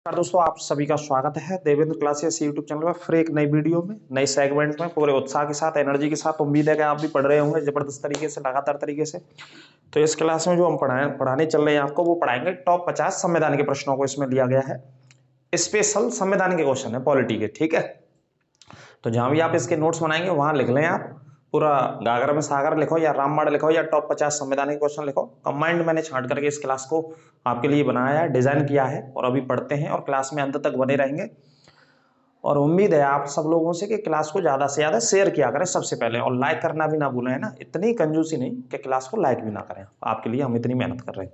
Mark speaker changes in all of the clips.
Speaker 1: नमस्कार दोस्तों, आप सभी का स्वागत है देवेंद्र क्लासेस यूट्यूब चैनल पर फिर एक नई वीडियो में नए सेगमेंट में पूरे उत्साह के साथ एनर्जी के साथ। उम्मीद है कि आप भी पढ़ रहे होंगे जबरदस्त तरीके से, लगातार तरीके से। तो इस क्लास में जो हम पढ़ाने चल रहे हैं आपको, वो पढ़ाएंगे टॉप 50 संविधान के प्रश्नों को। इसमें लिया गया है स्पेशल संविधान के क्वेश्चन है पॉलिटी के, ठीक है। तो जहां भी आप इसके नोट्स बनाएंगे वहां लिख लें आप पूरा गागर में सागर लिखो या रामबाण लिखो या टॉप 50 संविधान के क्वेश्चन लिखो। कंबाइंड मैंने छांट करके इस क्लास को आपके लिए बनाया है, डिजाइन किया है, और अभी पढ़ते हैं और क्लास में अंत तक बने रहेंगे। और उम्मीद है आप सब लोगों से कि क्लास को ज्यादा से ज्यादा शेयर किया करें सबसे पहले, और लाइक करना भी ना भूलें, है ना। इतनी कंजूसी नहीं कि क्लास को लाइक भी ना करें। आपके लिए हम इतनी मेहनत कर रहे हैं,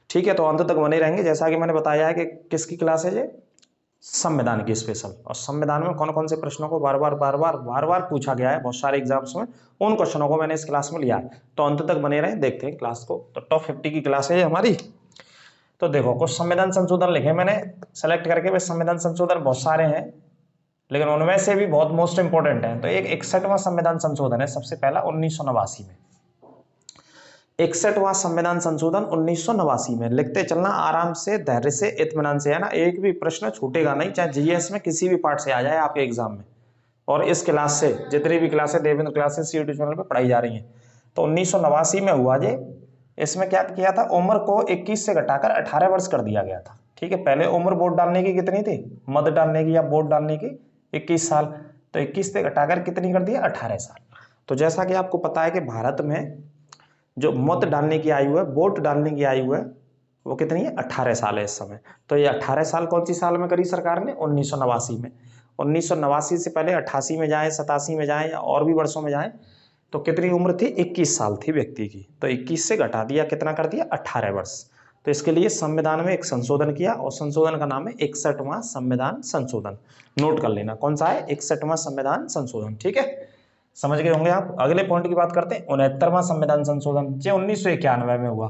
Speaker 1: ठीक है। तो अंत तक बने रहेंगे। जैसा कि मैंने बताया है कि किसकी क्लास है ये, संविधान की स्पेशल। और संविधान में कौन कौन से प्रश्नों को बार बार पूछा गया है बहुत सारे एग्जाम्स में, उन क्वेश्चनों को मैंने इस क्लास में लिया है। तो अंत तक बने रहे, देखते हैं क्लास को। तो टॉप 50 की क्लास है हमारी। तो देखो, कुछ संविधान संशोधन लिखे मैंने सेलेक्ट करके। भाई संविधान संशोधन बहुत सारे हैं, लेकिन उनमें से भी बहुत मोस्ट इंपोर्टेंट है। तो एक 61वां संविधान संशोधन है सबसे पहला 1989 में। 61वां संविधान संशोधन 1989 में। लिखते चलना आराम से, धैर्य से, इत्मीनान से, है ना। एक भी प्रश्न छूटेगा नहीं, चाहे जीएस में किसी भी पार्ट से आ जाए आपके एग्जाम में। और इस क्लास से जितनी भी क्लासें देवेंद्र क्लासेस यूट्यूब चैनल पर पढ़ाई जा रही हैं, तो 1989 में हुआ ये। इसमें क्या किया था, उम्र को 21 से घटाकर 18 वर्ष कर दिया गया था, ठीक है। पहले उम्र वोट डालने की कितनी थी, मत डालने की या वोट डालने की, 21 साल। तो 21 से घटाकर कितनी कर दिया, 18 साल। तो जैसा कि आपको पता है कि भारत में जो मत डालने की आयु है, वोट डालने की आयु है, वो कितनी है, 18 साल है इस समय। तो ये 18 साल कौन सी साल में करी सरकार ने, 1989 में। 1989 से पहले 88 में जाए, 87 में जाए, या और भी वर्षों में जाए, तो कितनी उम्र थी, 21 साल थी व्यक्ति की। तो 21 से घटा दिया, कितना कर दिया, 18 वर्ष। तो इसके लिए संविधान में एक संशोधन किया, और संशोधन का नाम है 61वां संविधान संशोधन। नोट कर लेना कौन सा है, 61वां संविधान संशोधन, ठीक है। समझ गए होंगे आप। अगले पॉइंट की बात करते हैं, 69वां संविधान संशोधन, जो 1991 में हुआ।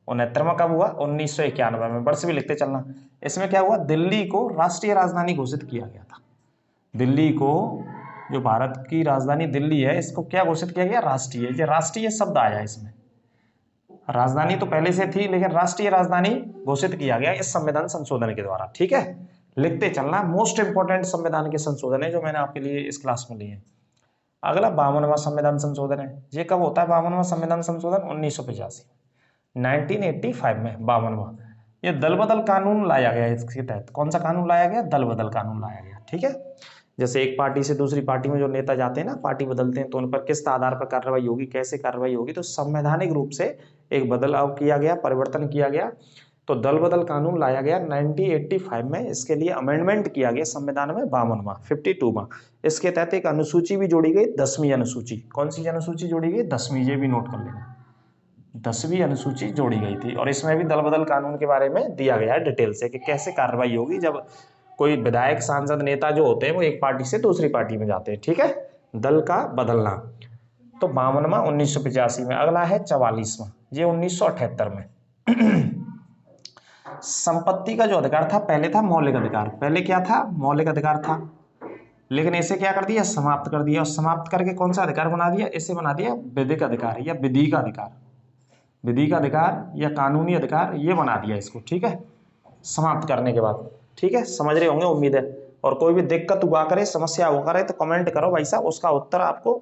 Speaker 1: 69वां कब हुआ, 1991 में। वर्ष भी लिखते चलना। इसमें क्या हुआ, दिल्ली को राष्ट्रीय राजधानी घोषित किया गया था। दिल्ली को, जो भारत की राजधानी दिल्ली है, इसको क्या घोषित किया गया, राष्ट्रीय। ये राष्ट्रीय शब्द आया इसमें। राजधानी तो पहले से थी, लेकिन राष्ट्रीय राजधानी घोषित किया गया इस संविधान संशोधन के द्वारा, ठीक है। लिखते चलना, मोस्ट इंपोर्टेंट संविधान के संशोधन है जो मैंने आपके लिए इस क्लास में लिए। अगला 52वां संविधान संशोधन है। ये कब होता है 52वां संविधान संशोधन, 1985, 1985 में 52वां। ये दल बदल कानून लाया गया। इसके तहत कौन सा कानून लाया गया, दल बदल कानून लाया गया, ठीक है। जैसे एक पार्टी से दूसरी पार्टी में जो नेता जाते हैं ना, पार्टी बदलते हैं, तो उन पर किस आधार पर कार्रवाई होगी, कैसे कार्रवाई होगी। तो संवैधानिक रूप से एक बदलाव किया गया, परिवर्तन किया गया। तो दल बदल कानून लाया गया 1985 में। इसके लिए अमेंडमेंट किया गया संविधान में 52वां, 52वां। इसके तहत एक अनुसूची भी जोड़ी गई, 10वीं अनुसूची। कौन सी अनुसूची जोड़ी गई, 10वीं। ये भी नोट कर लेना, 10वीं अनुसूची जोड़ी गई थी। और इसमें भी दल बदल कानून के बारे में दिया गया है डिटेल से, कि कैसे कार्रवाई होगी जब कोई विधायक, सांसद, नेता जो होते हैं वो एक पार्टी से दूसरी पार्टी में जाते हैं, ठीक है। दल का बदलना। तो 52वां 1985 में। अगला है 44वां, ये 1978 में। संपत्ति का जो अधिकार था, पहले था मौलिक अधिकार। पहले क्या था, मौलिक अधिकार था, लेकिन इसे क्या कर दिया, समाप्त कर दिया। और समाप्त करके कौन सा अधिकार बना दिया, इसे बना दिया विधिक अधिकार या विधि का अधिकार। विधि का अधिकार या कानूनी अधिकार, ये बना दिया इसको, ठीक है, समाप्त करने के बाद, ठीक है। समझ रहे होंगे उम्मीद है। और कोई भी दिक्कत हुआ करे, समस्या हुआ करे, तो कमेंट करो भाई साहब, उसका उत्तर आपको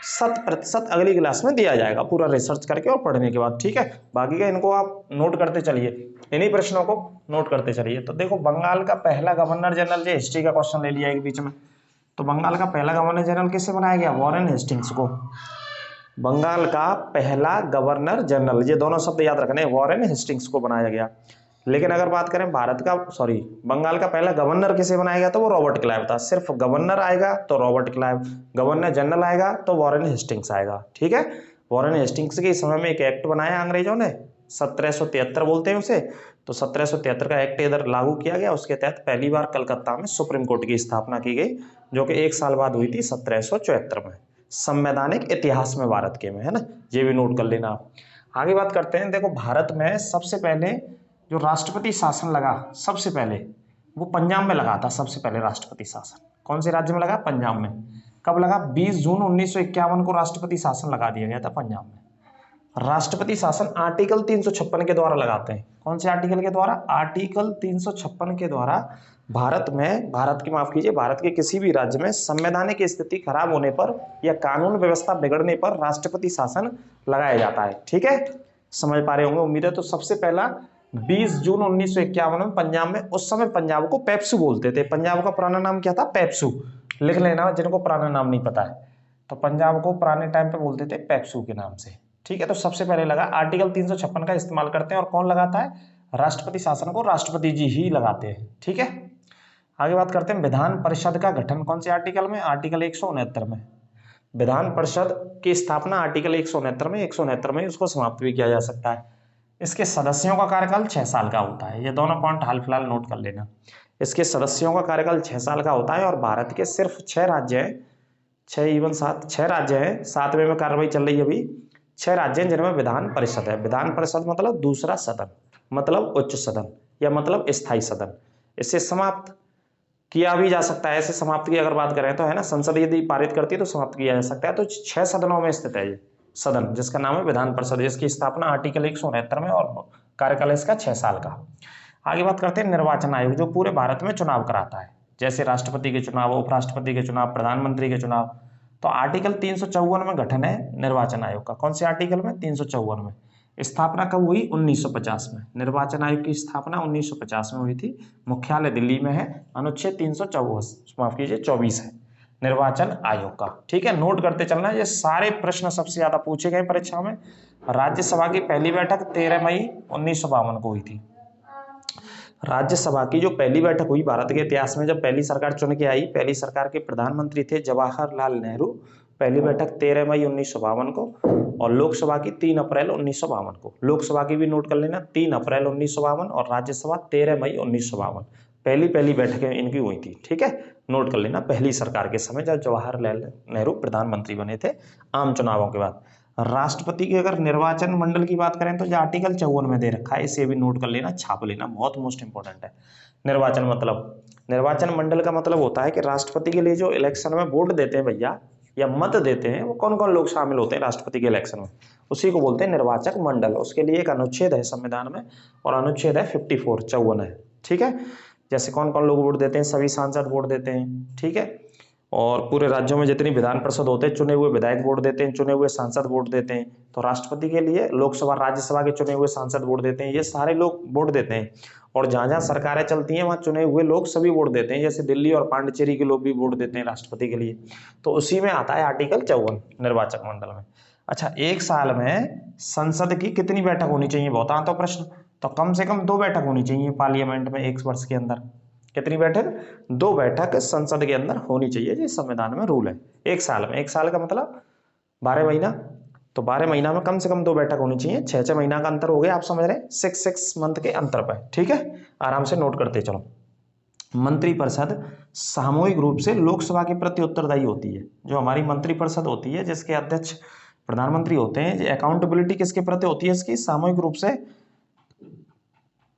Speaker 1: 100% अगली क्लास में दिया जाएगा, पूरा रिसर्च करके और पढ़ने के बाद, ठीक है। बाकी का इनको आप नोट करते चलिए, इन्हीं प्रश्नों को नोट करते चलिए। तो देखो, बंगाल का पहला गवर्नर जनरल, जो हिस्ट्री का क्वेश्चन ले लिया एक बीच में। तो बंगाल का पहला गवर्नर जनरल किससे बनाया गया, वॉरेन हेस्टिंग्स को। बंगाल का पहला गवर्नर जनरल, ये दोनों शब्द याद रखने, वॉरेन हेस्टिंग्स को बनाया गया। लेकिन अगर बात करें बंगाल का पहला गवर्नर किसे बनाया गया, तो वो रॉबर्ट क्लाइव था। सिर्फ गवर्नर आएगा तो रॉबर्ट क्लाइव, गवर्नर जनरल आएगा तो वॉरेन हेस्टिंग्स आएगा, ठीक है। वॉरेन हेस्टिंग्स के समय में एक एक्ट बनाया अंग्रेजों ने, 1773 बोलते हैं उसे। तो 1773 का एक्ट इधर लागू किया गया। उसके तहत पहली बार कलकत्ता में सुप्रीम कोर्ट की स्थापना की गई, जो कि 1 साल बाद हुई थी 1774 में। संवैधानिक इतिहास में भारत के में, है ना। ये भी नोट कर लेना आप। आगे बात करते हैं। देखो, भारत में सबसे पहले जो राष्ट्रपति शासन लगा, सबसे पहले वो पंजाब में लगा था। सबसे पहले राष्ट्रपति शासन कौन से राज्य में लगा, पंजाब में। कब लगा, 20 जून 1951 को राष्ट्रपति शासन लगा दिया गया था पंजाब में। राष्ट्रपति शासन आर्टिकल 356 के द्वारा लगाते हैं। कौन से आर्टिकल के द्वारा? आर्टिकल 356 के द्वारा भारत के किसी भी राज्य में संवैधानिक स्थिति खराब होने पर या कानून व्यवस्था बिगड़ने पर राष्ट्रपति शासन लगाया जाता है। ठीक है, समझ पा रहे होंगे उम्मीद है। तो सबसे पहला 20 जून 1951 में पंजाब में, उस समय पंजाब को पेप्सू बोलते थे। पंजाब का पुराना नाम क्या था? पेप्सू। लिख लेना जिनको पुराना नाम नहीं पता है। तो पंजाब को पुराने टाइम पे बोलते थे पेप्सू के नाम से। ठीक है, तो सबसे पहले लगा आर्टिकल 356 का इस्तेमाल करते हैं। और कौन लगाता है? राष्ट्रपति शासन को राष्ट्रपति जी ही लगाते हैं। ठीक है, आगे बात करते हैं विधान परिषद का गठन कौन से आर्टिकल में? आर्टिकल 169 में। विधान परिषद की स्थापना आर्टिकल 169 में, 169 में उसको समाप्त भी किया जा सकता है। इसके सदस्यों का कार्यकाल 6 साल का होता है। ये दोनों पॉइंट हाल फिलहाल नोट कर लेना। इसके सदस्यों का कार्यकाल 6 साल का होता है और भारत के सिर्फ 6 राज्य हैं, 6 राज्य हैं, 7वें में कार्रवाई चल रही है अभी। 6 राज्य हैं जिनमें विधान परिषद है। विधान परिषद मतलब दूसरा सदन, मतलब उच्च सदन या मतलब स्थायी सदन। इसे समाप्त किया भी जा सकता है। ऐसे समाप्त की अगर बात करें तो, है ना, संसद यदि पारित करती है तो समाप्त किया जा सकता है। तो 6 सदनों में स्थित है ये सदन, जिसका नाम है विधान परिषद, जिसकी स्थापना आर्टिकल 169 में और कार्यकाल इसका 6 साल का। आगे बात करते हैं निर्वाचन आयोग, जो पूरे भारत में चुनाव कराता है, जैसे राष्ट्रपति के चुनाव, उपराष्ट्रपति के चुनाव, प्रधानमंत्री के चुनाव। तो आर्टिकल 354 में गठन है निर्वाचन आयोग का। कौन से आर्टिकल में? 354 में। स्थापना कब हुई? 1950 में। निर्वाचन आयोग की स्थापना 1950 में हुई थी। मुख्यालय दिल्ली में है। अनुच्छेद 324 है निर्वाचन आयोग का। ठीक है, नोट करते चलना। ये सारे प्रश्न सबसे ज्यादा पूछे गए परीक्षा में। राज्यसभा की पहली बैठक 13 मई 1952 को हुई थी। राज्यसभा की जो पहली बैठक हुई भारत के इतिहास में, जब पहली सरकार चुन के आई, पहली सरकार के प्रधानमंत्री थे जवाहरलाल नेहरू। पहली बैठक 13 मई 1952 को और लोकसभा की 3 अप्रैल 1952 को। लोकसभा की भी नोट कर लेना, 3 अप्रैल 1952 और राज्यसभा 13 मई 1952। पहली बैठकें इनकी हुई थी। ठीक है, नोट कर लेना। पहली सरकार के समय जब जवाहरलाल नेहरू प्रधानमंत्री बने थे आम चुनावों के बाद। राष्ट्रपति की अगर निर्वाचन मंडल की बात करें तो जो आर्टिकल 54 में दे रखा है, इसे भी नोट कर लेना, छाप लेना, बहुत मोस्ट इंपॉर्टेंट है। निर्वाचन मंडल का मतलब होता है कि राष्ट्रपति के लिए जो इलेक्शन में वोट देते हैं भैया, या मत देते हैं, वो कौन कौन लोग शामिल होते हैं राष्ट्रपति के इलेक्शन में, उसी को बोलते हैं निर्वाचक मंडल। उसके लिए एक अनुच्छेद है संविधान में और अनुच्छेद है 54 है। ठीक है, जैसे कौन कौन लोग वोट देते हैं? सभी सांसद वोट देते हैं। ठीक है, और पूरे राज्यों में जितनी विधान परिषद होते हैं, चुने हुए विधायक वोट देते हैं, चुने हुए सांसद वोट देते हैं। तो राष्ट्रपति के लिए लोकसभा राज्यसभा के चुने हुए सांसद वोट देते हैं, ये सारे लोग वोट देते हैं। और जहां जहां सरकारें चलती हैं वहां चुने हुए लोग सभी वोट देते हैं, जैसे दिल्ली और पांडिचेरी के लोग भी वोट देते हैं राष्ट्रपति के लिए। तो उसी में आता है आर्टिकल 54 निर्वाचक मंडल में। अच्छा, एक साल में संसद की कितनी बैठक होनी चाहिए? बहुत आता प्रश्न। तो कम से कम 2 बैठक होनी चाहिए पार्लियामेंट में एक वर्ष के अंदर। कितनी बैठक? 2 बैठक संसद के अंदर होनी चाहिए, ये संविधान में रूल है। एक साल में, एक साल का मतलब 12 महीना, तो 12 महीना में कम से कम 2 बैठक होनी चाहिए। 6 महीना का अंतर हो गया, आप समझ रहे हैं, 6 मंथ के अंतर पर। ठीक है, आराम से नोट करते चलो। मंत्रिपरिषद सामूहिक रूप से लोकसभा के प्रति उत्तरदायी होती है। जो हमारी मंत्रिपरिषद होती है, जिसके अध्यक्ष प्रधानमंत्री होते हैं, अकाउंटेबिलिटी किसके प्रति होती है? इसकी सामूहिक रूप से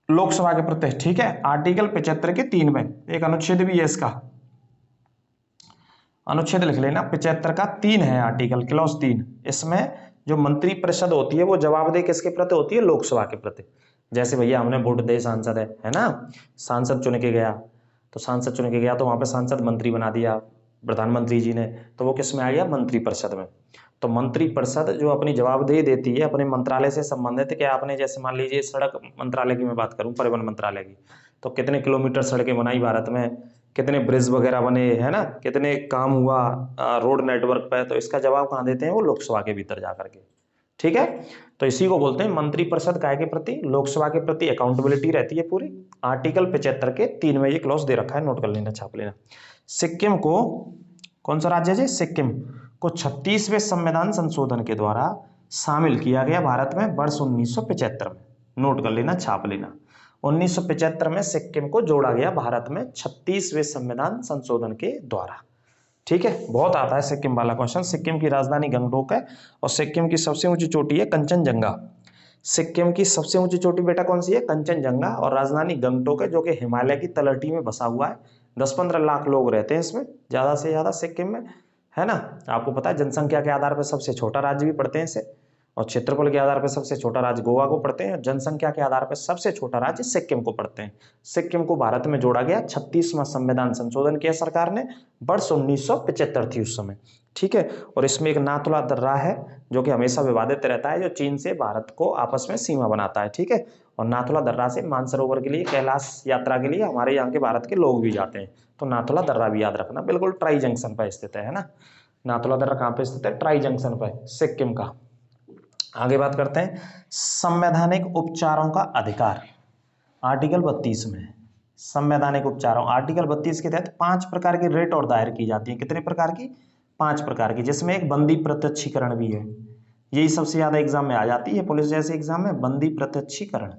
Speaker 1: लोकसभा के प्रति। ठीक है, आर्टिकल 75 के 3 में एक अनुच्छेद भी है इसका, अनुच्छेद लिख लेना, 75 का 3 है आर्टिकल, क्लॉज 3। इसमें जो मंत्रिपरिषद होती है वो जवाबदेह किसके प्रति होती है? लोकसभा के प्रति। जैसे भैया हमने वोट दे, सांसद है ना, सांसद चुन के गया, तो सांसद चुन के गया तो वहां पे सांसद मंत्री बना दिया प्रधानमंत्री जी ने, तो वो किस में आ गया? मंत्रिपरिषद में। तो मंत्रिपरिषद जो अपनी जवाबदेही देती है अपने मंत्रालय से संबंधित, कि आपने जैसे मान लीजिए सड़क मंत्रालय की मैं बात करूं, परिवहन मंत्रालय की, तो कितने किलोमीटर सड़कें बनाई भारत में, कितने ब्रिज वगैरह बने, है ना, कितने काम हुआ रोड नेटवर्क पे, तो इसका जवाब कहाँ देते हैं? वो लोकसभा के भीतर जाकर के। ठीक है, तो इसी को बोलते हैं मंत्रिपरिषद काय के प्रति? लोकसभा के प्रति अकाउंटेबिलिटी रहती है पूरी। आर्टिकल 75 के 3 में ये क्लॉज दे रखा है, नोट कर लेना, छाप लेना। सिक्किम को, कौन सा राज्य है? सिक्किम को 36वें संविधान संशोधन के द्वारा शामिल किया गया भारत में वर्ष 1975 में। नोट कर लेना, छाप लेना। 1975 में सिक्किम को जोड़ा गया भारत में 36वें संविधान संशोधन के द्वारा। ठीक है, बहुत आता है सिक्किम वाला क्वेश्चन। सिक्किम की राजधानी गंगटोक है और सिक्किम की सबसे ऊंची चोटी है कंचनजंगा। सिक्किम की सबसे ऊंची चोटी बेटा कौन सी है? कंचनजंगा। और राजधानी गंगटोक है, जो कि हिमालय की तलहटी में बसा हुआ है। 10-15 लाख लोग रहते हैं इसमें, ज्यादा से ज्यादा सिक्किम में, है ना। आपको पता है जनसंख्या के आधार पर सबसे छोटा राज्य भी पड़ते हैं इसे। और क्षेत्रफल के आधार पर सबसे छोटा राज्य गोवा को पढ़ते हैं, जनसंख्या के आधार पर सबसे छोटा राज्य सिक्किम को पढ़ते हैं। सिक्किम को भारत में जोड़ा गया, 36वां संविधान संशोधन किया सरकार ने, वर्ष 1975 थी उस समय, ठीक है। और इसमें एक नाथुला दर्रा है जो कि हमेशा विवादित रहता है, जो चीन से भारत को आपस में सीमा बनाता है, ठीक है। और नाथुला दर्रा से मानसरोवर के लिए, कैलाश यात्रा के लिए हमारे यहाँ के भारत के लोग भी जाते हैं, तो नाथुला दर्रा भी याद रखना, बिल्कुल ट्राई जंक्शन पर स्थित है ना। नाथुला दर्रा कहाँ पे स्थित है? ट्राई जंक्शन पर, सिक्किम का। आगे बात करते हैं संवैधानिक उपचारों का अधिकार, आर्टिकल 32 में। संवैधानिक उपचारों, आर्टिकल 32 के तहत 5 प्रकार की रिट और दायर की जाती है। कितने प्रकार की? 5 प्रकार की, जिसमें एक बंदी प्रत्यक्षीकरण भी है। यही सबसे ज्यादा एग्जाम में आ जाती है, पुलिस जैसे एग्जाम में, बंदी प्रत्यक्षीकरण,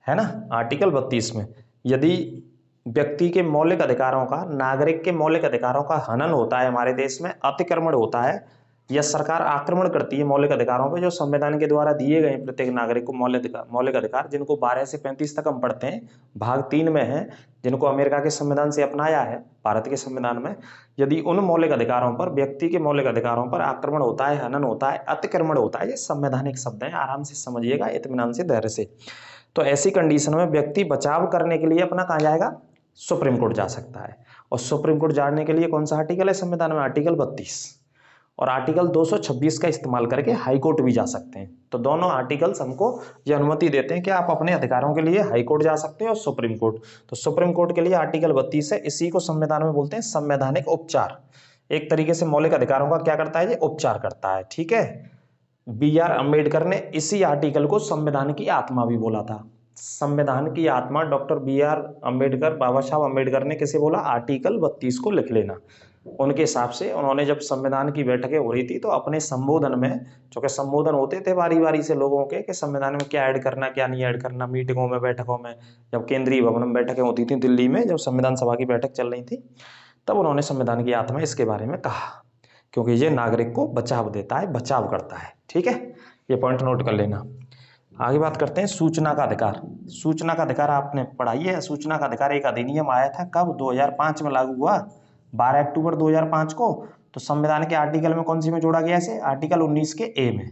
Speaker 1: है ना। आर्टिकल 32 में यदि व्यक्ति के मौलिक अधिकारों का, नागरिक के मौलिक अधिकारों का हनन होता है हमारे देश में, अतिक्रमण होता है, या सरकार आक्रमण करती है मौलिक अधिकारों पे जो संविधान के द्वारा दिए गए प्रत्येक नागरिक को मौलिक अधिकार, जिनको 12 से 35 तक हम पढ़ते हैं, भाग 3 में है, जिनको अमेरिका के संविधान से अपनाया है भारत के संविधान में। यदि उन मौलिक अधिकारों पर, व्यक्ति के मौलिक अधिकारों पर आक्रमण होता है, हनन होता है, अतिक्रमण होता है, ये संवैधानिक शब्द है, आराम से समझिएगा, इत्मीनान से, धैर्य से। तो ऐसी कंडीशन में व्यक्ति बचाव करने के लिए अपना कहाँ जाएगा? सुप्रीम कोर्ट जा सकता है। और सुप्रीम कोर्ट जाने के लिए कौन सा आर्टिकल है संविधान में? आर्टिकल 32। और आर्टिकल 226 का इस्तेमाल करके हाई कोर्ट भी जा सकते हैं। तो दोनों आर्टिकल्स हमको ये अनुमति देते हैं कि आप अपने अधिकारों के लिए हाई कोर्ट जा सकते हैं और सुप्रीम कोर्ट। तो सुप्रीम कोर्ट के लिए आर्टिकल 32 है, इसी को संविधान में बोलते हैं संवैधानिक उपचार। एक तरीके से मौलिक अधिकारों का क्या करता है? ये उपचार करता है, ठीक है। BR अम्बेडकर ने इसी आर्टिकल को संविधान की आत्मा भी बोला था। संविधान की आत्मा डॉक्टर BR अम्बेडकर, बाबा साहब अम्बेडकर ने किसे बोला? आर्टिकल 32 को लिख लेना। उनके हिसाब से उन्होंने जब संविधान की बैठकें हो रही थी तो अपने संबोधन में, जो कि संबोधन होते थे बारी बारी से लोगों के, कि संविधान में क्या ऐड करना, क्या नहीं ऐड करना, मीटिंगों में, बैठकों में, जब केंद्रीय भवन में बैठकें होती थी दिल्ली में, जब संविधान सभा की बैठक चल रही थी, तब उन्होंने संविधान की आत्मा इसके बारे में कहा, क्योंकि ये नागरिक को बचाव देता है, बचाव करता है, ठीक है। ये पॉइंट नोट कर लेना। आगे बात करते हैं सूचना का अधिकार। सूचना का अधिकार आपने पढ़ाई है। सूचना का अधिकार एक अधिनियम आया था, कब? 2005 में लागू हुआ, 12 अक्टूबर 2005 को। तो संविधान के आर्टिकल में कौन सी में जोड़ा गया इसे? आर्टिकल 19 के ए में।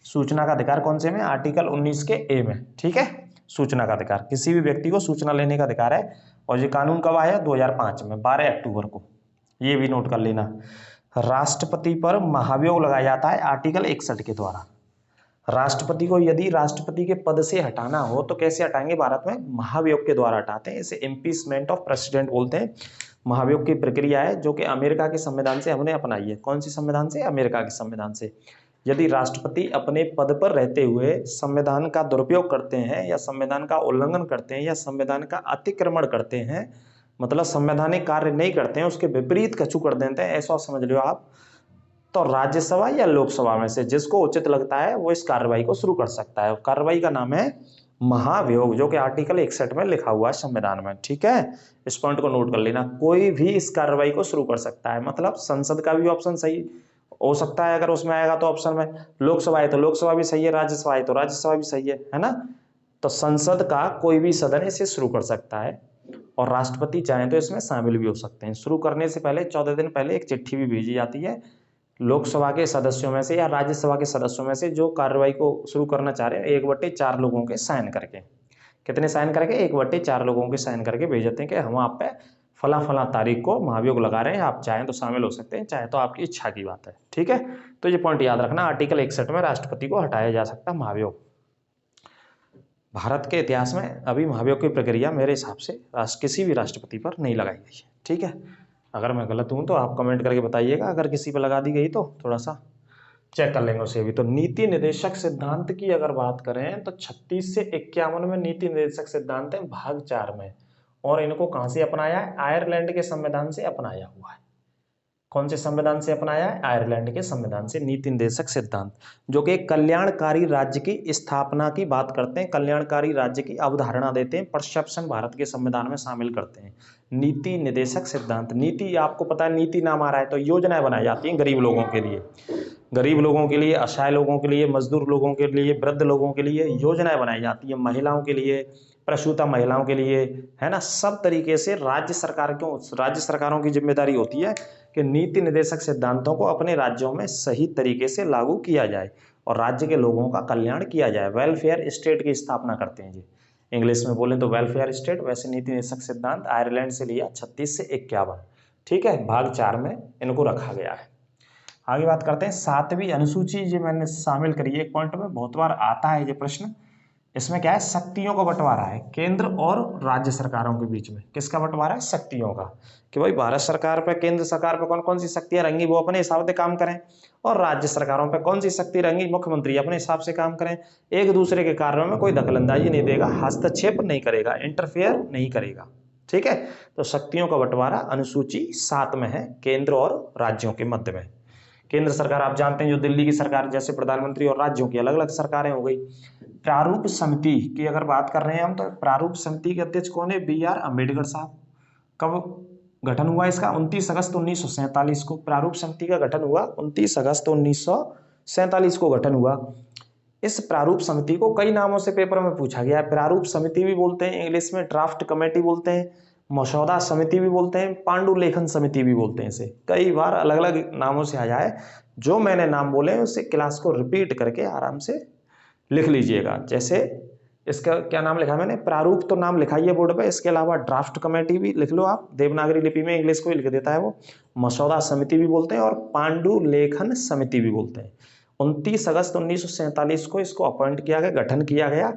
Speaker 1: सूचना का अधिकार कौन से में? आर्टिकल 19 के ए में, ठीक है। सूचना का अधिकार, किसी भी व्यक्ति को सूचना लेने का अधिकार है। और ये कानून कब आया? 2005 में, 12 अक्टूबर को। ये भी नोट कर लेना। राष्ट्रपति पर महाभियोग लगाया जाता है आर्टिकल 61 के द्वारा। राष्ट्रपति को यदि राष्ट्रपति के पद से हटाना हो तो कैसे हटाएंगे भारत में? महाभियोग के द्वारा हटाते हैं। इसे इम्पीचमेंट ऑफ प्रेसिडेंट बोलते हैं। महाभियोग की प्रक्रिया है जो कि अमेरिका के संविधान से हमने अपनाई है। कौन सी संविधान से? अमेरिका के संविधान से। यदि राष्ट्रपति अपने पद पर रहते हुए संविधान का दुरुपयोग करते हैं, या संविधान का उल्लंघन करते हैं, या संविधान का अतिक्रमण करते हैं, मतलब संवैधानिक कार्य नहीं करते हैं, उसके विपरीत कछु कर देते हैं, ऐसा समझ लो आप, तो राज्यसभा या लोकसभा में से जिसको उचित लगता है वो इस कार्रवाई को शुरू कर सकता है। कार्रवाई का नाम है महाभियोग, जो कि आर्टिकल 61 में लिखा हुआ है संविधान में, ठीक है। इस पॉइंट को नोट कर लेना। कोई भी इस कार्रवाई को शुरू कर सकता है, मतलब संसद का भी ऑप्शन सही हो सकता है अगर उसमें आएगा तो ऑप्शन में, लोकसभा है तो लोकसभा भी सही है, राज्यसभा है तो राज्यसभा भी सही है ना। तो संसद का कोई भी सदन इसे शुरू कर सकता है, और राष्ट्रपति चाहें तो इसमें शामिल भी हो सकते हैं। शुरू करने से पहले 14 दिन पहले एक चिट्ठी भी भेजी जाती है लोकसभा के सदस्यों में से या राज्यसभा के सदस्यों में से जो कार्रवाई को शुरू करना चाह रहे हैं, 1/4 लोगों के साइन करके। कितने साइन करके? 1/4 लोगों के साइन करके भेज देते हैं कि हम आप पे फला फला तारीख को महाभियोग लगा रहे हैं, आप चाहें तो शामिल हो सकते हैं, चाहे तो आपकी इच्छा की बात है, ठीक है। तो ये पॉइंट याद रखना, आर्टिकल 61 में राष्ट्रपति को हटाया जा सकता है महाभियोग। भारत के इतिहास में अभी महाभियोग की प्रक्रिया मेरे हिसाब से किसी भी राष्ट्रपति पर नहीं लगाई गई है, ठीक है। अगर मैं गलत हूं तो आप कमेंट करके बताइएगा, अगर किसी पर लगा दी गई तो थोड़ा सा चेक कर लेंगे उसे भी। तो नीति निर्देशक सिद्धांत की अगर बात करें तो 36 से 51 में नीति निर्देशक सिद्धांत है भाग 4 में, और इनको कहां से अपनाया है? आयरलैंड के संविधान से अपनाया हुआ है। कौन से संविधान से अपनाया है? आयरलैंड के संविधान से नीति निर्देशक सिद्धांत, जो कि कल्याणकारी राज्य की स्थापना की बात करते हैं, कल्याणकारी राज्य की अवधारणा देते हैं, परसेप्शन भारत के संविधान में शामिल करते हैं। नीति निर्देशक सिद्धांत, नीति आपको पता है, नीति नाम आ रहा है तो योजनाएं बनाई जाती हैं गरीब लोगों के लिए, गरीब लोगों के लिए, असहाय लोगों के लिए, मजदूर लोगों के लिए, वृद्ध लोगों के लिए योजनाएं बनाई जाती है, महिलाओं के लिए, प्रसूता महिलाओं के लिए, है ना। सब तरीके से राज्य सरकारों की जिम्मेदारी होती है कि नीति निर्देशक सिद्धांतों को अपने राज्यों में सही तरीके से लागू किया जाए। और राज्य के लोगों का कल्याण किया जाए। वेलफेयर स्टेट की स्थापना करते हैं जी। इंग्लिश में बोले तो वेलफेयर स्टेट। वैसे नीति निदेशक सिद्धांत आयरलैंड से लिया 36 से 51, ठीक है, भाग 4 में इनको रखा गया है। आगे बात करते हैं 7वीं अनुसूची, जो मैंने शामिल करी है एक पॉइंट में, बहुत बार आता है ये प्रश्न। इसमें क्या है, शक्तियों का बंटवारा है केंद्र और राज्य सरकारों के बीच में। किसका बंटवारा है, शक्तियों का, कि भाई भारत सरकार पे, केंद्र सरकार पे कौन कौन सी शक्तियां रंगी वो अपने हिसाब से काम करें, और राज्य सरकारों पे कौन सी शक्ति रंगी मुख्यमंत्री अपने हिसाब से काम करें। एक दूसरे के कार्यों में कोई दखलंदाजी नहीं देगा, हस्तक्षेप नहीं करेगा, इंटरफेयर नहीं करेगा, ठीक है। तो शक्तियों का बंटवारा अनुसूची 7 में है, केंद्र और राज्यों के मध्य में। केंद्र सरकार आप जानते हैं जो दिल्ली की सरकार, जैसे प्रधानमंत्री, और राज्यों की अलग अलग सरकारें हो गई। प्रारूप समिति की अगर बात कर रहे हैं हम, तो प्रारूप समिति के अध्यक्ष कौन है, BR अम्बेडकर साहब। कब गठन हुआ इसका, 29 अगस्त 1947 को प्रारूप समिति का गठन हुआ। 29 अगस्त 1947 को गठन हुआ। इस प्रारूप समिति को कई नामों से पेपर में पूछा गया है। प्रारूप समिति भी बोलते हैं, इंग्लिश में ड्राफ्ट कमेटी बोलते हैं, मसौदा समिति भी बोलते हैं, पांडुलेखन समिति भी बोलते हैं। इसे कई बार अलग अलग नामों से आ जाए, जो मैंने नाम बोले उसे क्लास को रिपीट करके आराम से लिख लीजिएगा। जैसे इसका क्या नाम लिखा मैंने, प्रारूप तो नाम लिखा ही है बोर्ड पे, इसके अलावा ड्राफ्ट कमेटी भी लिख लो आप, देवनागरी लिपि में, इंग्लिश को ही लिख देता है वो। मसौदा समिति भी बोलते हैं और पांडुलेखन समिति भी बोलते हैं। 29 अगस्त 1947 को इसको अपॉइंट किया गया, गठन किया गया।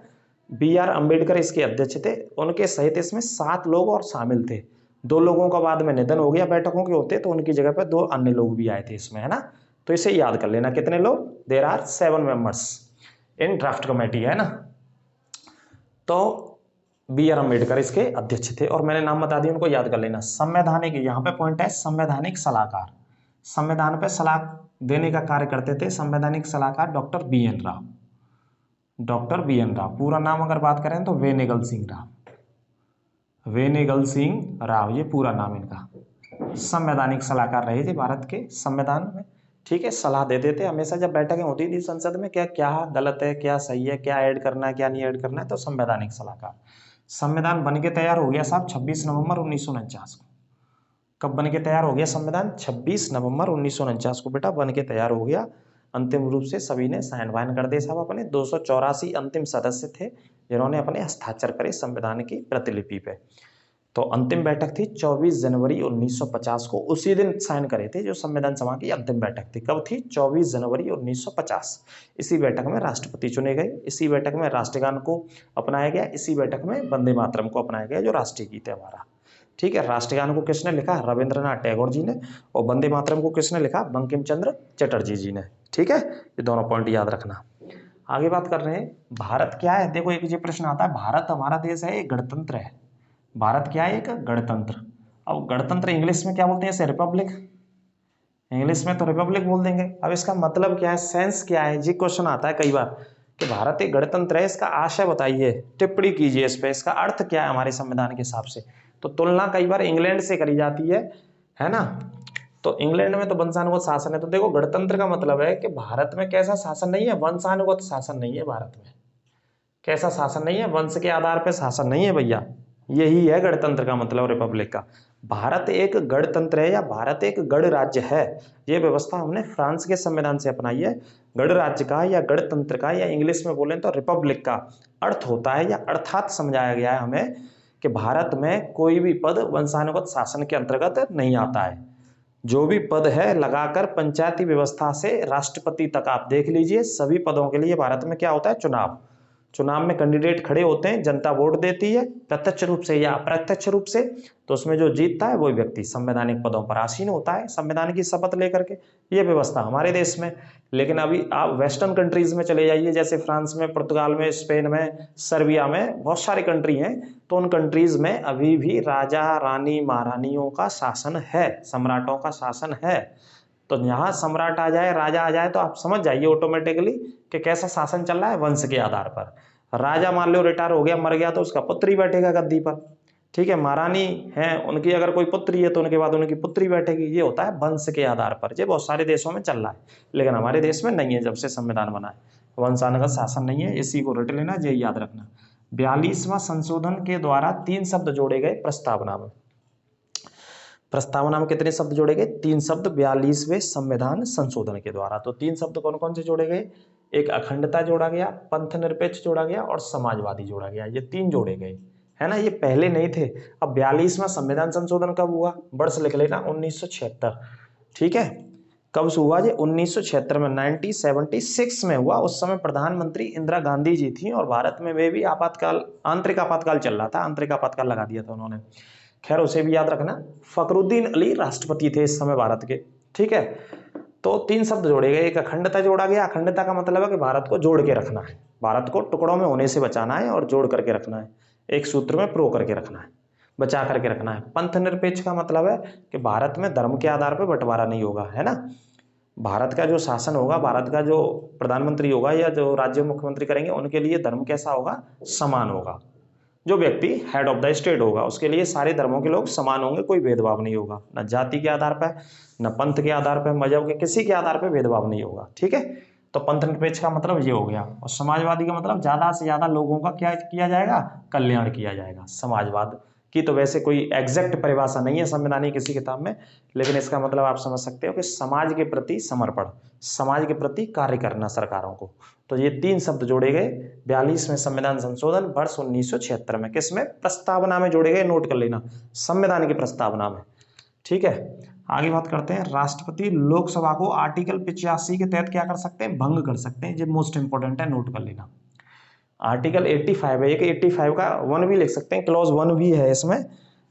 Speaker 1: BR अम्बेडकर इसके अध्यक्ष थे। उनके सहित इसमें 7 लोग और शामिल थे। 2 लोगों का बाद में निधन हो गया बैठकों के होते, तो उनकी जगह पर 2 अन्य लोग भी आए थे इसमें, है ना। तो इसे याद कर लेना, कितने लोग, there are 7 members in draft committee, है ना। तो BR अम्बेडकर इसके अध्यक्ष थे, और मैंने नाम बता दिया, उनको याद कर लेना। संवैधानिक, यहाँ पे पॉइंट है संवैधानिक सलाहकार। संविधान पे सलाह देने का कार्य करते थे संवैधानिक सलाहकार doctor BN Rao. Doctor BN Rao, पूरा नाम अगर बात करें तो वेनेगल सिंह राव। वेनेगल सिंह राव, ये पूरा नाम इनका। संवैधानिक सलाहकार रहे थे भारत के संविधान में, ठीक है। सलाह देते थे हमेशा जब बैठकें होती थी संसद में, क्या क्या गलत है, क्या सही है, क्या ऐड करना है, क्या नहीं ऐड करना है, तो संवैधानिक सलाहकार। संविधान बन के तैयार हो गया साहब 26 नवंबर 1949 को। कब बन के तैयार हो गया संविधान, 26 नवंबर 1949 को बेटा बन के तैयार हो गया। अंतिम रूप से सभी ने साइन वाइन कर दिए साहब अपने। 284 अंतिम सदस्य थे जिन्होंने अपने हस्ताक्षर करे संविधान की प्रतिलिपि पे। तो अंतिम बैठक थी 24 जनवरी 1950 को, उसी दिन साइन करे थे जो संविधान सभा की अंतिम बैठक थी। कब थी, 24 जनवरी 1950। इसी बैठक में राष्ट्रपति चुने गए, इसी बैठक में राष्ट्रगान को अपनाया गया, इसी बैठक में वंदे मातरम को अपनाया गया जो राष्ट्रीय गीत है हमारा, ठीक है। राष्ट्रगान को किसने लिखा, रविंद्रनाथ टैगोर जी ने, और वंदे मातरम को किसने लिखा, बंकिम चंद्र चटर्जी जी ने, ठीक है। ये दोनों पॉइंट याद रखना। आगे बात कर रहे हैं, भारत क्या है, देखो एक ये प्रश्न आता है, भारत हमारा देश है, एक गणतंत्र है। भारत क्या है, एक गणतंत्र। अब गणतंत्र इंग्लिश में क्या बोलते हैं इसे, रिपब्लिक। इंग्लिश में तो रिपब्लिक बोल देंगे। अब इसका मतलब क्या है, सेंस क्या है जी, क्वेश्चन आता है कई बार कि भारत एक गणतंत्र है, इसका आशय बताइए, टिप्पणी कीजिए इस पे, इसका अर्थ क्या है हमारे संविधान के हिसाब से। तो तुलना कई बार इंग्लैंड से करी जाती है ना। तो इंग्लैंड में तो वंशानुगत शासन है, तो देखो गणतंत्र का मतलब है कि भारत में कैसा शासन नहीं है, वंशानुगत शासन नहीं है भारत में। कैसा शासन नहीं है, वंश के आधार पर शासन नहीं है भैया, यही है गणतंत्र का मतलब, रिपब्लिक का। भारत एक गणतंत्र है या भारत एक गणराज्य है, ये व्यवस्था हमने फ्रांस के संविधान से अपनाई है। गणराज्य का या गणतंत्र का या इंग्लिश में बोलें तो रिपब्लिक का अर्थ होता है, या अर्थात समझाया गया है हमें कि भारत में कोई भी पद वंशानुगत शासन के अंतर्गत नहीं आता है। जो भी पद है लगाकर पंचायती व्यवस्था से राष्ट्रपति तक आप देख लीजिए, सभी पदों के लिए भारत में क्या होता है, चुनाव। चुनाव में कैंडिडेट खड़े होते हैं, जनता वोट देती है प्रत्यक्ष रूप से या अप्रत्यक्ष रूप से, तो उसमें जो जीतता है वही व्यक्ति संवैधानिक पदों पर आसीन होता है संविधान की शपथ लेकर के। ये व्यवस्था हमारे देश में। लेकिन अभी आप वेस्टर्न कंट्रीज में चले जाइए, जैसे फ्रांस में, पुर्तगाल में, स्पेन में, सर्बिया में, बहुत सारी कंट्री हैं, तो उन कंट्रीज में अभी भी राजा रानी महारानियों का शासन है, सम्राटों का शासन है। तो यहाँ सम्राट आ जाए, राजा आ जाए, तो आप समझ जाइए ऑटोमेटिकली कि कैसा शासन चल रहा है, वंश के आधार पर। राजा मान लो रिटायर हो गया, मर गया, तो उसका पुत्र ही बैठेगा गद्दी पर, ठीक है। महारानी है, उनकी अगर कोई पुत्री है तो उनके बाद उनकी पुत्री बैठेगी। ये होता है वंश के आधार पर। ये बहुत सारे देशों में चल रहा है, लेकिन हमारे देश में नहीं है। जब से संविधान बना है वंशानुगत शासन नहीं है, इसी को रट लेना, ये याद रखना। 42वां संशोधन के द्वारा 3 शब्द जोड़े गए प्रस्तावना में। प्रस्तावना में कितने शब्द जोड़े गए, 3 शब्द 42वें संविधान संशोधन के द्वारा। तो 3 शब्द कौन कौन से जोड़े गए, एक अखंडता जोड़ा गया, पंथ निरपेक्ष जोड़ा गया और समाजवादी जोड़ा गया। ये 3 जोड़े गए, है ना। ये पहले नहीं थे। अब 42वां संविधान संशोधन कब हुआ, वर्ष लिख लेना 1976। ठीक है, कब से हुआ ये, 1976 में, 1976 में हुआ। उस समय प्रधानमंत्री इंदिरा गांधी जी थी और भारत में वे भी आपातकाल, आंतरिक आपातकाल चल रहा था, आंतरिक आपातकाल लगा दिया था उन्होंने। खैर उसे भी याद रखना। फखरुद्दीन अली राष्ट्रपति थे इस समय भारत के। ठीक है, तो 3 शब्द जोड़े गए, एक अखंडता जोड़ा गया। अखंडता का मतलब है कि भारत को जोड़ के रखना है, भारत को टुकड़ों में होने से बचाना है और जोड़ करके रखना है, एक सूत्र में प्रो करके रखना है, बचा करके रखना है। पंथ निरपेक्ष का मतलब है कि भारत में धर्म के आधार पर बंटवारा नहीं होगा, है ना। भारत का जो शासन होगा, भारत का जो प्रधानमंत्री होगा या जो राज्य मुख्यमंत्री करेंगे, उनके लिए धर्म कैसा होगा, समान होगा। जो व्यक्ति हेड ऑफ द स्टेट होगा उसके लिए सारे धर्मों के लोग समान होंगे, कोई भेदभाव नहीं होगा, न जाति के आधार पर, न पंथ के आधार पर, मजहब के किसी के आधार पर भेदभाव नहीं होगा। ठीक है, तो पंथ निरपेक्ष का मतलब ये हो गया। और समाजवादी का मतलब ज्यादा से ज्यादा लोगों का क्या किया जाएगा, कल्याण किया जाएगा। समाजवाद की तो वैसे कोई एग्जैक्ट परिभाषा नहीं है संवैधानिक किसी किताब में, लेकिन इसका मतलब आप समझ सकते हो कि समाज के प्रति समर्पण, समाज के प्रति कार्य करना सरकारों को। तो ये 3 शब्द जोड़े गए 42वें संविधान संशोधन वर्ष 1976 में। किसमें, प्रस्तावना में जोड़े गए, नोट कर लेना, संविधान की प्रस्तावना में। ठीक है, आगे बात करते हैं। राष्ट्रपति लोकसभा को आर्टिकल 85 के तहत क्या कर सकते हैं, भंग कर सकते हैं। ये मोस्ट इंपोर्टेंट है, नोट कर लेना। आर्टिकल 85 है, एक 85 का 1 भी लिख सकते हैं, क्लॉज 1 भी है इसमें।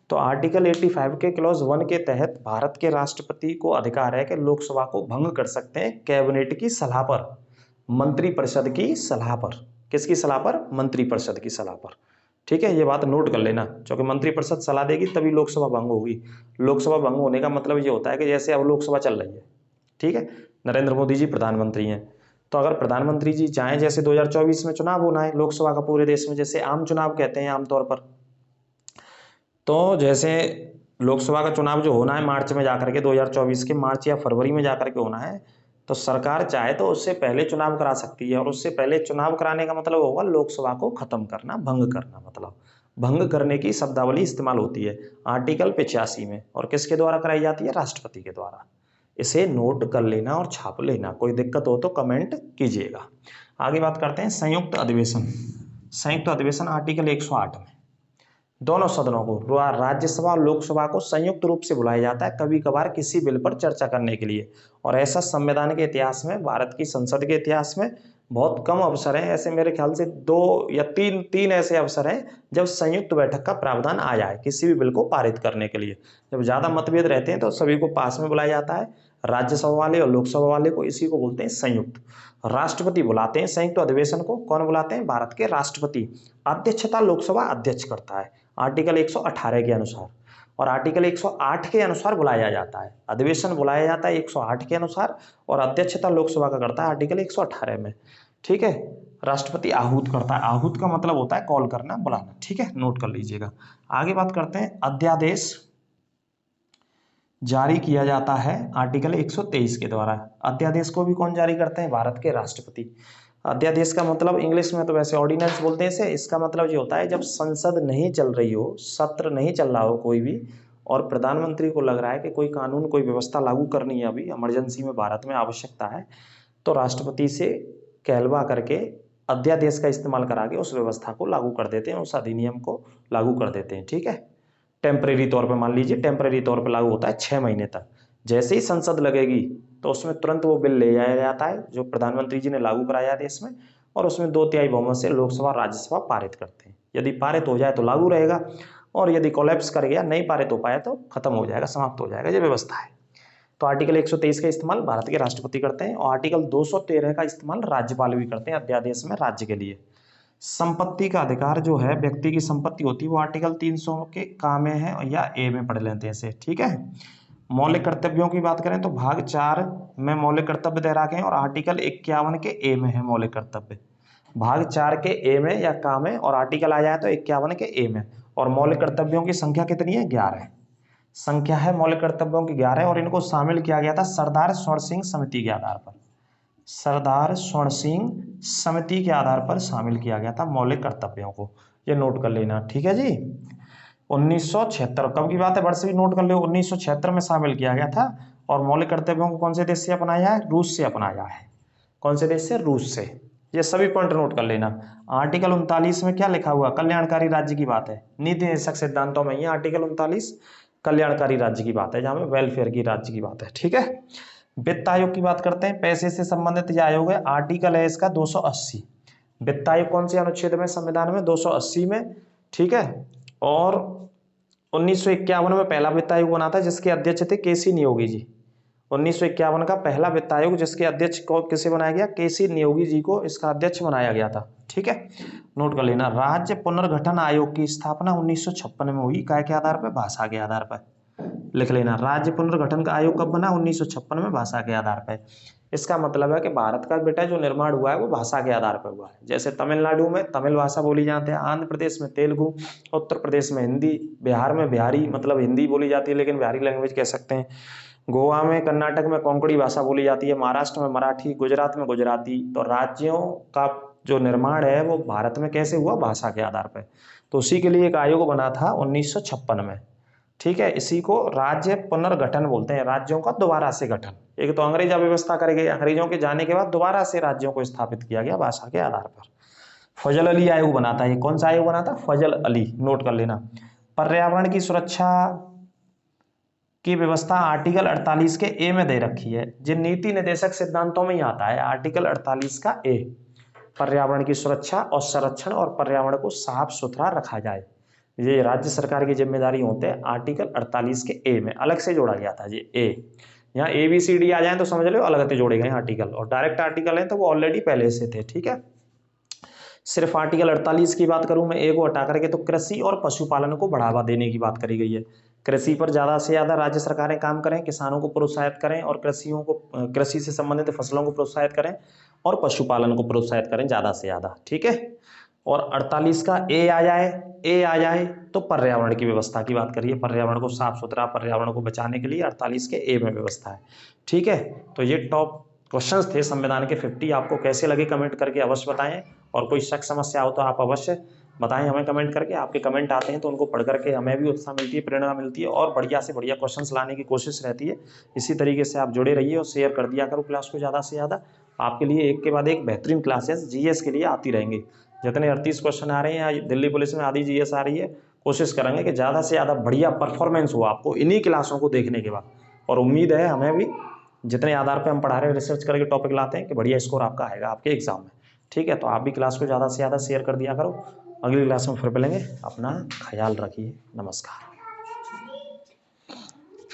Speaker 1: तो आर्टिकल 85 के क्लॉज 1 के तहत भारत के राष्ट्रपति को अधिकार है कि लोकसभा को भंग कर सकते हैं कैबिनेट की सलाह पर, मंत्रिपरिषद की सलाह पर। किसकी सलाह पर, मंत्रिपरिषद की सलाह पर। ठीक है, ये बात नोट कर लेना, क्योंकि मंत्रिपरिषद सलाह देगी तभी लोकसभा भंग होगी। लोकसभा भंग होने का मतलब ये होता है कि जैसे अब लोकसभा चल रही है, ठीक है, नरेंद्र मोदी जी प्रधानमंत्री हैं, तो अगर प्रधानमंत्री जी चाहें, जैसे 2024 में चुनाव होना है लोकसभा का पूरे देश में, जैसे आम चुनाव कहते हैं आमतौर पर, तो जैसे लोकसभा का चुनाव जो होना है मार्च में जाकर के, 2024 के मार्च या फरवरी में जाकर के होना है, तो सरकार चाहे तो उससे पहले चुनाव करा सकती है। और उससे पहले चुनाव कराने का मतलब होगा लोकसभा को खत्म करना, भंग करना। मतलब भंग करने की शब्दावली इस्तेमाल होती है आर्टिकल 85 में, और किसके द्वारा कराई जाती है, राष्ट्रपति के द्वारा। इसे नोट कर लेना और छाप लेना, कोई दिक्कत हो तो कमेंट कीजिएगा। आगे बात करते हैं संयुक्त अधिवेशन। संयुक्त अधिवेशन आर्टिकल 108 में दोनों सदनों को, राज्यसभा और लोकसभा को संयुक्त रूप से बुलाया जाता है कभी कभार किसी बिल पर चर्चा करने के लिए। और ऐसा संविधान के इतिहास में, भारत की संसद के इतिहास में बहुत कम अवसर हैं, ऐसे मेरे ख्याल से 2 या 3 ऐसे अवसर हैं जब संयुक्त बैठक का प्रावधान आया है किसी भी बिल को पारित करने के लिए। जब ज्यादा मतभेद रहते हैं तो सभी को पास में बुलाया जाता है, राज्यसभा वाले और लोकसभा वाले को, इसी को बोलते हैं संयुक्त। राष्ट्रपति बुलाते हैं संयुक्त अधिवेशन को। कौन बुलाते हैं, भारत के राष्ट्रपति। अध्यक्षता लोकसभा अध्यक्ष करता है आर्टिकल 118 के अनुसार, और आर्टिकल 108 के अनुसार बुलाया जाता है, अधिवेशन बुलाया जाता है 108 के अनुसार, और अध्यक्षता लोकसभा का करता है आर्टिकल 118 में। ठीक है, राष्ट्रपति आहूत करता है, आहूत का मतलब होता है कॉल करना, बुलाना। ठीक है, नोट कर लीजिएगा। आगे बात करते हैं, अध्यादेश जारी किया जाता है आर्टिकल 123 के द्वारा। अध्यादेश को भी कौन जारी करते हैं, भारत के राष्ट्रपति। अध्यादेश का मतलब इंग्लिश में तो वैसे ऑर्डिनेंस बोलते हैं इसे। इसका मतलब ये होता है जब संसद नहीं चल रही हो, सत्र नहीं चल रहा हो कोई भी, और प्रधानमंत्री को लग रहा है कि कोई कानून, कोई व्यवस्था लागू करनी है, अभी इमरजेंसी में भारत में आवश्यकता है, तो राष्ट्रपति से कहलवा करके अध्यादेश का इस्तेमाल करा के उस व्यवस्था को लागू कर देते हैं, उस अधिनियम को लागू कर देते हैं। ठीक है, टेम्परेरी तौर पर, मान लीजिए टेम्परेरी तौर पर लागू होता है 6 महीने तक। जैसे ही संसद लगेगी तो उसमें तुरंत वो बिल ले जाया जाता है जो प्रधानमंत्री जी ने लागू कराया देश में, और उसमें 2/3 बहुमत से लोकसभा राज्यसभा पारित करते हैं। यदि पारित हो जाए तो लागू रहेगा, और यदि कोलैप्स कर गया, नहीं पारित हो पाया तो खत्म हो जाएगा, समाप्त हो जाएगा। ये व्यवस्था है। तो आर्टिकल 123 का इस्तेमाल भारत के राष्ट्रपति करते हैं, और आर्टिकल 213 का इस्तेमाल राज्यपाल भी करते हैं अध्यादेश में राज्य के लिए। संपत्ति का अधिकार जो है, व्यक्ति की संपत्ति होती है, वो आर्टिकल 300 के का में है या ए में पढ़ लेते हैं इसे। ठीक है, मौलिक कर्तव्यों की बात करें तो भाग 4 में मौलिक कर्तव्य दे रखे हैं, और आर्टिकल 51 के ए में है मौलिक कर्तव्य। भाग 4 के ए में या का में, और आर्टिकल आ जाए तो 51 के ए में। और मौलिक कर्तव्यों की संख्या कितनी है, 11 संख्या है मौलिक कर्तव्यों की 11, और इनको शामिल किया गया था सरदार स्वर्ण सिंह समिति के आधार पर। सरदार स्वर्ण सिंह समिति के आधार पर शामिल किया गया था मौलिक कर्तव्यों को, ये नोट कर लेना। ठीक है जी, 1976 कब की बात है, वर्ष भी नोट कर लो, 1976 में शामिल किया गया था। और मौलिक कर्तव्यों को कौन से देश से अपनाया है, रूस से अपनाया है। कौन से देश से? रूस से। ये सभी पॉइंट नोट कर लेना। आर्टिकल 39 में क्या लिखा हुआ? कल्याणकारी राज्य की बात है। नीति निर्देशक सिद्धांतों में ये आर्टिकल 39 कल्याणकारी राज्य की बात है, जहां में वेलफेयर की राज्य की बात है। ठीक है, वित्त आयोग की बात करते हैं। पैसे से संबंधित यह आयोग है, आर्टिकल है इसका 280। वित्त आयोग कौन से अनुच्छेद में? संविधान में 280 में। ठीक है, और 1951 में पहला वित्त आयोग बना था, जिसके अध्यक्ष थे केसी नियोगी जी। 1951 का पहला वित्त आयोग, जिसके अध्यक्ष को किसे बनाया गया? केसी नियोगी जी को इसका अध्यक्ष बनाया गया था। ठीक है, नोट कर लेना। राज्य पुनर्गठन आयोग की स्थापना 1956 में हुई, काय के आधार पर? भाषा के आधार पर। लिख लेना, राज्य पुनर्गठन का आयोग कब बना? 1956 में, भाषा के आधार पर। इसका मतलब है कि भारत का बेटा जो निर्माण हुआ है वो भाषा के आधार पर हुआ है। जैसे तमिलनाडु में तमिल भाषा बोली जाती है, आंध्र प्रदेश में तेलुगु, उत्तर प्रदेश में हिंदी, बिहार में बिहारी मतलब हिंदी बोली जाती है लेकिन बिहारी लैंग्वेज कह सकते हैं, गोवा में, कर्नाटक में कोंकणी भाषा बोली जाती है, महाराष्ट्र में मराठी, गुजरात में गुजराती। तो राज्यों का जो निर्माण है वो भारत में कैसे हुआ? भाषा के आधार पर। तो उसी के लिए एक आयोग बना था 1956 में। ठीक है, इसी को राज्य पुनर्गठन बोलते हैं, राज्यों का दोबारा से गठन। एक तो अंग्रेज व्यवस्था करे गई, अंग्रेजों के जाने के बाद दोबारा से राज्यों को स्थापित किया गया भाषा के आधार पर। फजल अली आयोग बना था। ये कौन सा आयोग बना था? फजल अली, नोट कर लेना। पर्यावरण की सुरक्षा की व्यवस्था आर्टिकल 48 के ए में दे रखी है, जिन नीति निर्देशक सिद्धांतों में ही आता है आर्टिकल 48 का ए। पर्यावरण की सुरक्षा और संरक्षण और पर्यावरण को साफ सुथरा रखा जाए, ये राज्य सरकार की जिम्मेदारी होते हैं। आर्टिकल 48 के ए में अलग से जोड़ा गया था ये ए। यहाँ ABCD आ जाए तो समझ लो अलग से जोड़े गए आर्टिकल, और डायरेक्ट आर्टिकल है तो वो ऑलरेडी पहले से थे। ठीक है, सिर्फ आर्टिकल 48 की बात करूं मैं, ए को हटा करके, तो कृषि और पशुपालन को बढ़ावा देने की बात करी गई है। कृषि पर ज्यादा से ज्यादा राज्य सरकारें काम करें, किसानों को प्रोत्साहित करें, और कृषि से संबंधित फसलों को प्रोत्साहित करें, और पशुपालन को प्रोत्साहित करें ज्यादा से ज्यादा। ठीक है, और 48 का ए आ जाए तो पर्यावरण की व्यवस्था की बात करिए, पर्यावरण को साफ सुथरा, पर्यावरण को बचाने के लिए 48 के ए में व्यवस्था है। ठीक है, तो ये टॉप क्वेश्चंस थे संविधान के 50। आपको कैसे लगे कमेंट करके अवश्य बताएं, और कोई शक समस्या हो तो आप अवश्य बताएं हमें कमेंट करके। आपके कमेंट आते हैं तो उनको पढ़ करके हमें भी उत्साह मिलती है, प्रेरणा मिलती है, और बढ़िया से बढ़िया क्वेश्चंस लाने की कोशिश रहती है। इसी तरीके से आप जुड़े रहिए और शेयर कर दिया करो क्लास को ज़्यादा से ज़्यादा। आपके लिए एक के बाद एक बेहतरीन क्लासेस जीएस के लिए आती रहेंगी। जितने 38 क्वेश्चन आ रहे हैं, या दिल्ली पुलिस में आधी जीएस आ रही है, कोशिश करेंगे कि ज़्यादा से ज़्यादा बढ़िया परफॉर्मेंस हो आपको इन्हीं क्लासों को देखने के बाद। और उम्मीद है हमें भी, जितने आधार पे हम पढ़ा रहे हैं, रिसर्च करके टॉपिक लाते हैं, कि बढ़िया स्कोर आपका आएगा आपके एग्जाम में। ठीक है, तो आप भी क्लास को ज़्यादा से ज़्यादा शेयर कर दिया करो। अगली क्लास में फिर मिलेंगे, अपना ख्याल रखिए, नमस्कार।